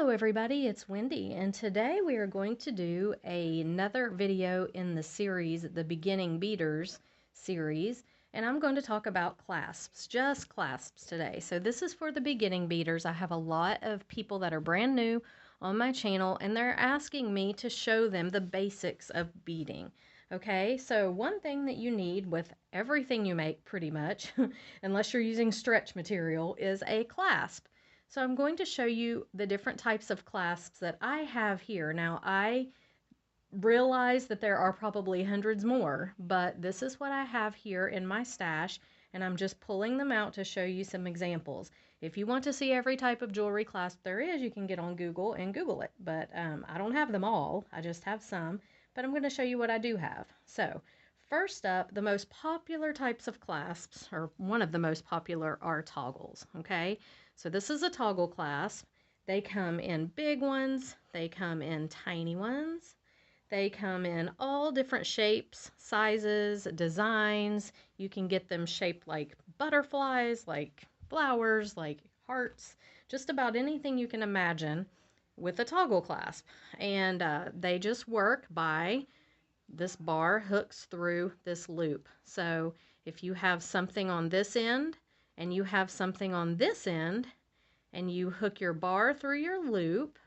Hello everybody, it's Wendy, and today we are going to do another video in the series, the Beginning Beaders series, and I'm going to talk about clasps, just clasps today. So this is for the beginning beaders. I have a lot of people that are brand new on my channel, and they're asking me to show them the basics of beading. Okay, so one thing that you need with everything you make pretty much, unless you're using stretch material, is a clasp. So I'm going to show you the different types of clasps that I have here. Now I realize that there are probably hundreds more, but this is what I have here in my stash, and I'm just pulling them out to show you some examples. If you want to see every type of jewelry clasp there is, you can get on Google and Google it, but I don't have them all. I just have some, but I'm going to show you what I do have. So first up, the most popular types of clasps, or one of the most popular, are toggles, okay? So this is a toggle clasp. They come in big ones, they come in tiny ones, they come in all different shapes, sizes, designs. You can get them shaped like butterflies, like flowers, like hearts, just about anything you can imagine with a toggle clasp. And they just work by this bar hooks through this loop. So if you have something on this end and you have something on this end and you hook your bar through your loop,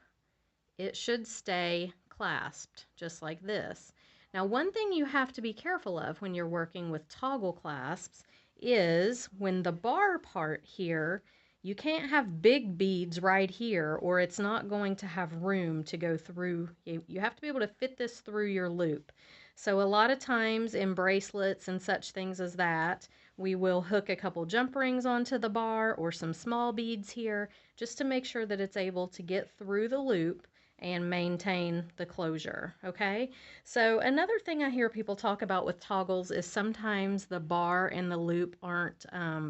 it should stay clasped just like this. Now, one thing you have to be careful of when you're working with toggle clasps is when the bar part here, you can't have big beads right here or it's not going to have room to go through. You have to be able to fit this through your loop. So a lot of times in bracelets and such things as that, we will hook a couple jump rings onto the bar or some small beads here just to make sure that it's able to get through the loop and maintain the closure, okay? So another thing I hear people talk about with toggles is sometimes the bar and the loop aren't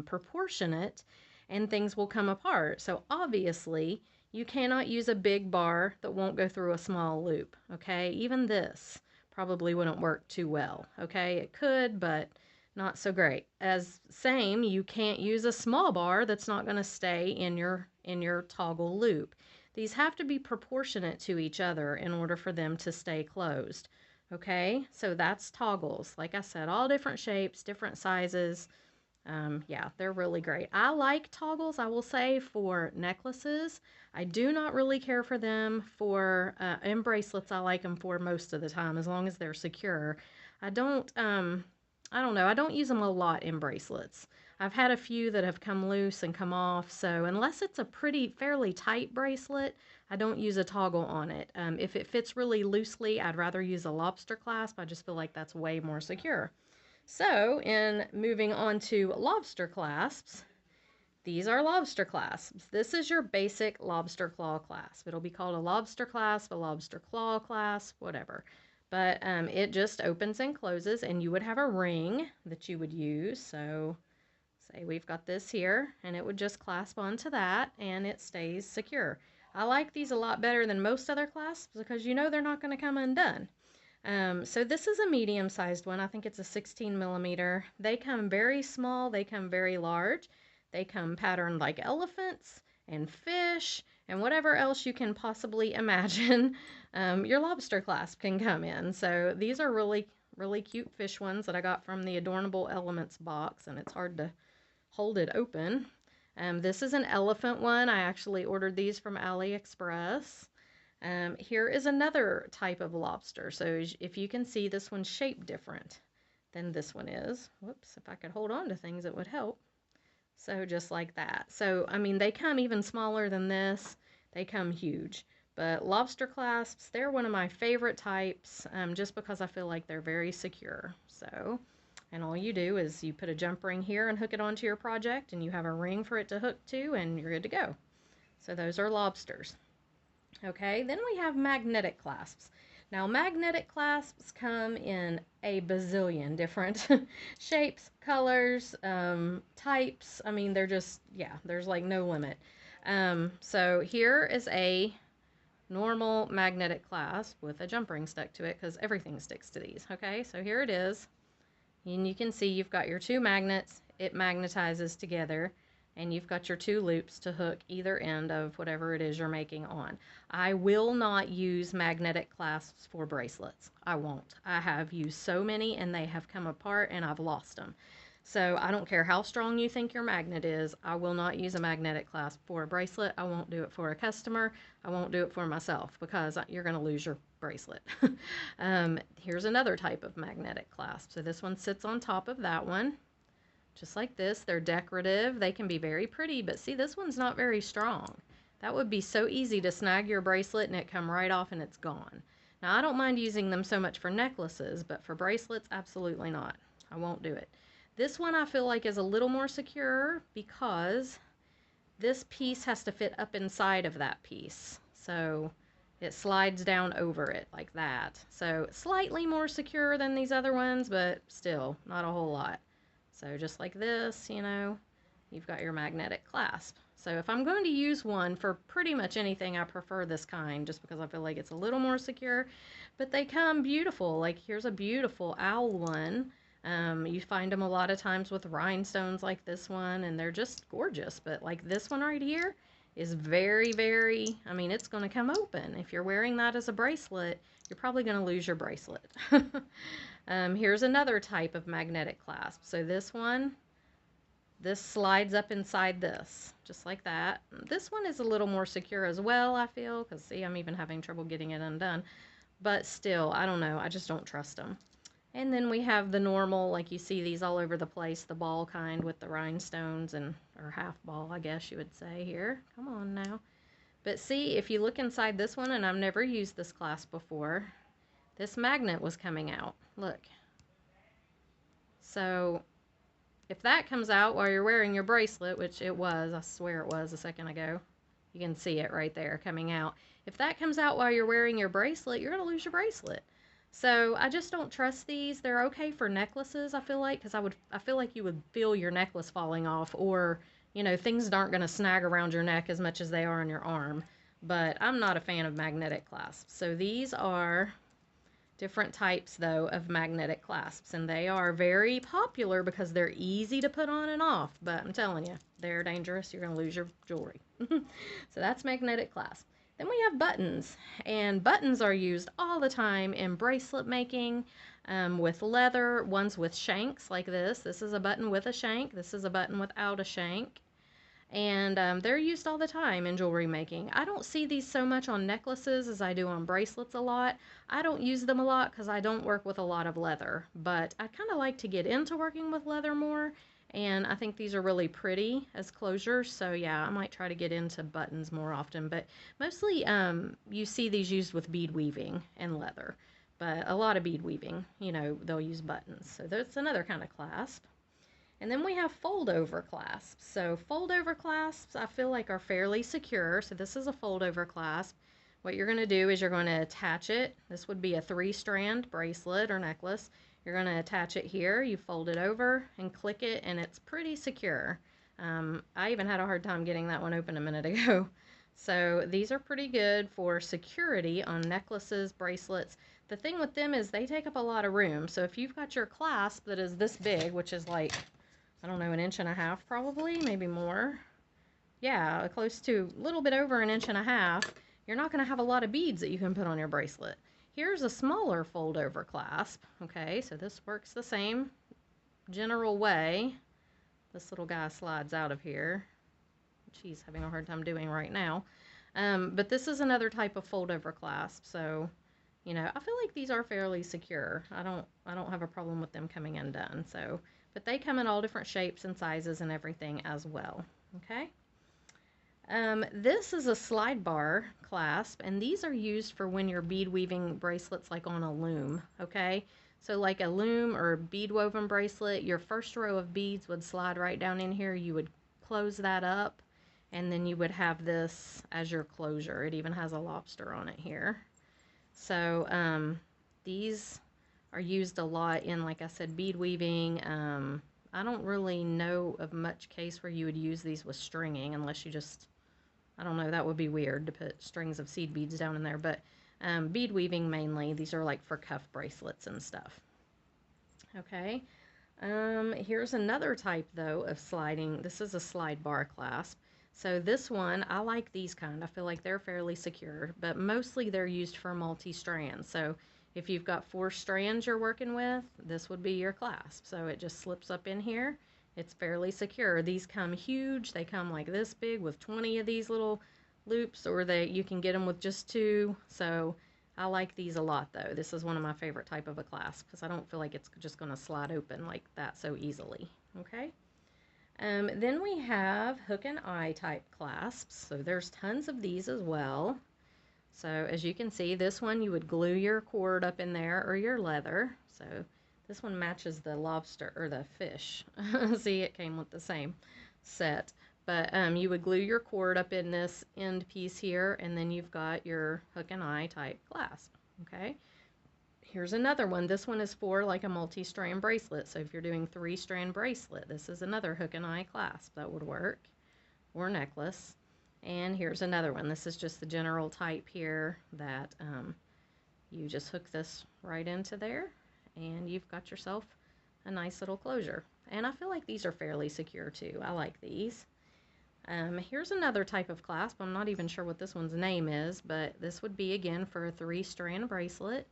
proportionate and things will come apart. So obviously you cannot use a big bar that won't go through a small loop, okay? Even this probably wouldn't work too well, okay? It could, but not so great. As same, you can't use a small bar that's not going to stay in your toggle loop. These have to be proportionate to each other in order for them to stay closed. Okay, so that's toggles. Like I said, all different shapes, different sizes. Yeah, they're really great. I like toggles, I will say, for necklaces. I do not really care for them for, and bracelets I like them for most of the time, as long as they're secure. I don't know, I don't use them a lot in bracelets. I've had a few that have come loose and come off, so unless it's a fairly tight bracelet, I don't use a toggle on it. If it fits really loosely, I'd rather use a lobster clasp. I just feel like that's way more secure. So, in moving on to lobster clasps, these are lobster clasps. This is your basic lobster claw clasp. It'll be called a lobster clasp, a lobster claw clasp, whatever. But it just opens and closes, and you would have a ring that you would use. So say we've got this here, and it would just clasp onto that, and it stays secure. I like these a lot better than most other clasps because you know they're not going to come undone. So this is a medium-sized one. I think it's a 16 millimeter. They come very small. They come very large. They come patterned like elephants and fish and whatever else you can possibly imagine. Your lobster clasp can come in. So these are really, really cute fish ones that I got from the Adornable Elements box, and it's hard to hold it open. This is an elephant one. I actually ordered these from AliExpress. Here is another type of lobster. So if you can see, this one's shaped different than this one is. Whoops, if I could hold on to things, it would help. So just like that. So, I mean, they come even smaller than this. They come huge. But lobster clasps, they're one of my favorite types, just because I feel like they're very secure. So, and all you do is you put a jump ring here and hook it onto your project, and you have a ring for it to hook to, and you're good to go. So those are lobsters. Okay, then we have magnetic clasps. Now, magnetic clasps come in a bazillion different shapes, colors, types. I mean, they're just, yeah, there's like no limit. So here is a normal magnetic clasp with a jump ring stuck to it because everything sticks to these. Okay, so here it is. And you can see you've got your two magnets. It magnetizes together. and you've got your 2 loops to hook either end of whatever it is you're making on. I will not use magnetic clasps for bracelets. I won't. I have used so many and they have come apart and I've lost them. So I don't care how strong you think your magnet is, I will not use a magnetic clasp for a bracelet. I won't do it for a customer. I won't do it for myself because you're going to lose your bracelet. Here's another type of magnetic clasp. So this one sits on top of that one. Just like this. They're decorative. They can be very pretty, but see, this one's not very strong. That would be so easy to snag your bracelet and it come right off and it's gone. Now, I don't mind using them so much for necklaces, but for bracelets, absolutely not. I won't do it. This one I feel like is a little more secure because this piece has to fit up inside of that piece. So it slides down over it like that. So slightly more secure than these other ones, but still not a whole lot. So just like this, you know, you've got your magnetic clasp. So if I'm going to use one for pretty much anything, I prefer this kind just because I feel like it's a little more secure. But they come beautiful. Like here's a beautiful owl one. You find them a lot of times with rhinestones like this one, and they're just gorgeous. But like this one right here is very, very, I mean, it's going to come open. If you're wearing that as a bracelet, you're probably going to lose your bracelet. Here's another type of magnetic clasp. So this one, this slides up inside this, just like that. This one is a little more secure as well, I feel, because see, I'm even having trouble getting it undone. But still, I don't know, I just don't trust them. And then we have the normal, like you see these all over the place, the ball kind with the rhinestones and, or half ball, I guess you would say here. Come on now. But see, if you look inside this one, and I've never used this clasp before, this magnet was coming out. Look. So if that comes out while you're wearing your bracelet, which it was, I swear it was a second ago, you can see it right there coming out. If that comes out while you're wearing your bracelet, you're going to lose your bracelet. So I just don't trust these. They're okay for necklaces, I feel like, because I feel like you would feel your necklace falling off, or, you know, things aren't going to snag around your neck as much as they are on your arm. But I'm not a fan of magnetic clasps. So these are different types, though, of magnetic clasps, and they are very popular because they're easy to put on and off, but I'm telling you, they're dangerous. You're going to lose your jewelry. So that's magnetic clasp. Then we have buttons, and buttons are used all the time in bracelet making, with leather, ones with shanks like this. This is a button with a shank. This is a button without a shank. And they're used all the time in jewelry making. I don't see these so much on necklaces as I do on bracelets a lot. I don't use them a lot because I don't work with a lot of leather, but I kind of like to get into working with leather more, and I think these are really pretty as closures, so yeah, I might try to get into buttons more often, but mostly you see these used with bead weaving and leather, but a lot of bead weaving, you know, they'll use buttons, so that's another kind of clasp. And then we have fold-over clasps. So fold-over clasps I feel like are fairly secure. So this is a fold-over clasp. What you're going to do is you're going to attach it. This would be a 3-strand bracelet or necklace. You're going to attach it here. You fold it over and click it, and it's pretty secure. I even had a hard time getting that one open a minute ago. So these are pretty good for security on necklaces, bracelets. The thing with them is they take up a lot of room. So if you've got your clasp that is this big, which is like, I don't know, 1.5 inches probably, maybe more. Yeah, close to a little bit over 1.5 inches. You're not going to have a lot of beads that you can put on your bracelet. Here's a smaller fold-over clasp. Okay, so this works the same general way. This little guy slides out of here, which he's having a hard time doing right now. But this is another type of fold-over clasp. So, you know, I feel like these are fairly secure. I don't have a problem with them coming undone. So. But they come in all different shapes and sizes and everything as well, okay? This is a slide bar clasp, and these are used for when you're bead weaving bracelets like on a loom, okay? So like a loom or bead woven bracelet, your first row of beads would slide right down in here. You would close that up, and then you would have this as your closure. It even has a lobster on it here. So these are used a lot in, like I said, bead weaving. I don't really know of much case where you would use these with stringing, unless you just, I don't know, that would be weird to put strings of seed beads down in there, but bead weaving mainly. These are like for cuff bracelets and stuff. Okay. Here's another type though of sliding. This is a slide bar clasp. So this one, I like these kind. I feel like they're fairly secure, but mostly they're used for multi-strand. So if you've got 4 strands you're working with, this would be your clasp. So it just slips up in here. It's fairly secure. These come huge. They come like this big with 20 of these little loops, or you can get them with just 2. So I like these a lot though. This is one of my favorite type of a clasp because I don't feel like it's just going to slide open like that so easily. Okay. Then we have hook and eye type clasps. So there's tons of these as well. So as you can see, this one you would glue your cord up in there or your leather. So this one matches the lobster or the fish. See, it came with the same set. But you would glue your cord up in this end piece here, and then you've got your hook and eye type clasp. Okay. Here's another one. This one is for like a multi-strand bracelet. So if you're doing 3-strand bracelet, this is another hook and eye clasp that would work, or necklace. And here's another one. This is just the general type here that you just hook this right into there, and you've got yourself a nice little closure. And I feel like these are fairly secure too. I like these. Here's another type of clasp. I'm not even sure what this one's name is, but this would be again for a 3-strand bracelet.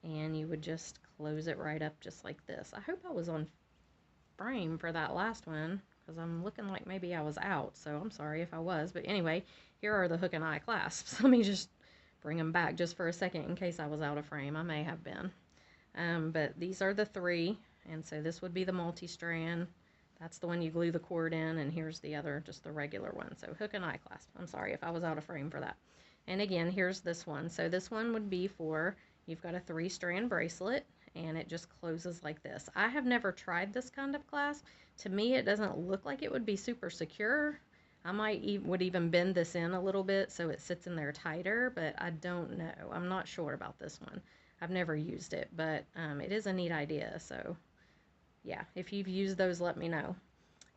And you would just close it right up just like this. I hope I was on frame for that last one because I'm looking like maybe I was out, so I'm sorry if I was. But anyway, here are the hook and eye clasps. Let me just bring them back just for a second in case I was out of frame. I may have been. But these are the 3, and so this would be the multi-strand. That's the one you glue the cord in, and here's the other, just the regular one. So hook and eye clasp. I'm sorry if I was out of frame for that. And again, here's this one. So this one would be for, you've got a 3-strand bracelet, and it just closes like this. I have never tried this kind of clasp. To me, it doesn't look like it would be super secure. I would even bend this in a little bit so it sits in there tighter, but I don't know. I'm not sure about this one. I've never used it, but it is a neat idea. So yeah, if you've used those, let me know.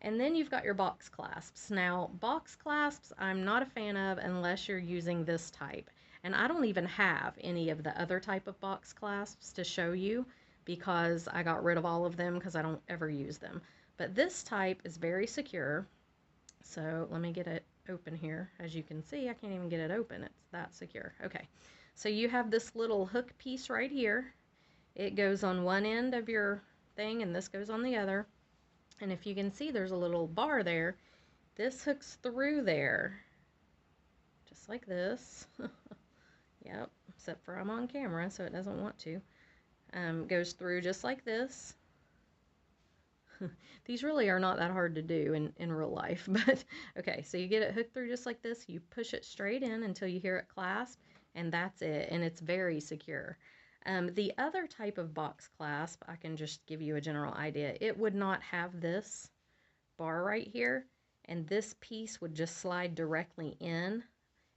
And then you've got your box clasps. Now, box clasps I'm not a fan of unless you're using this type. And I don't even have any of the other type of box clasps to show you because I got rid of all of them because I don't ever use them. But this type is very secure. So let me get it open here. As you can see, I can't even get it open. It's that secure. Okay, so you have this little hook piece right here. It goes on one end of your thing and this goes on the other. And if you can see, there's a little bar there. This hooks through there, just like this. Yep, except for I'm on camera, so it doesn't want to. Goes through just like this. These really are not that hard to do in real life, but okay, so you get it hooked through just like this. You push it straight in until you hear it clasp, and that's it, and it's very secure. The other type of box clasp, I can just give you a general idea. It would not have this bar right here, and this piece would just slide directly in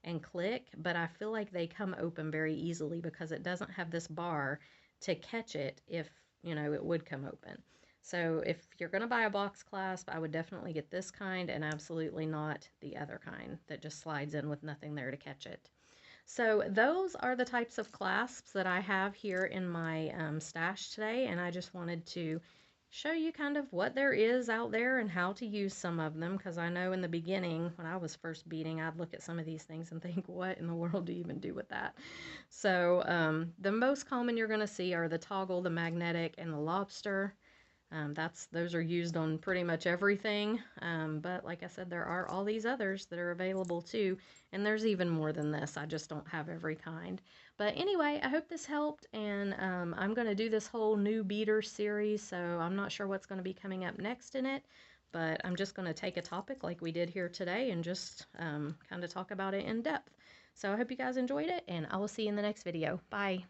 and click, but I feel like they come open very easily because it doesn't have this bar to catch it if, you know, it would come open. So if you're going to buy a box clasp, I would definitely get this kind and absolutely not the other kind that just slides in with nothing there to catch it. So those are the types of clasps that I have here in my stash today, and I just wanted to show you kind of what there is out there and how to use some of them, because I know in the beginning when I was first beading, I'd look at some of these things and think, what in the world do you even do with that? So the most common you're going to see are the toggle, the magnetic, and the lobster. Those are used on pretty much everything, but like I said, there are all these others that are available too, and there's even more than this. I just don't have every kind. But anyway, I hope this helped, and I'm going to do this whole new beader series, so I'm not sure what's going to be coming up next in it, but I'm just going to take a topic like we did here today and just kind of talk about it in depth. So I hope you guys enjoyed it, and I will see you in the next video. Bye!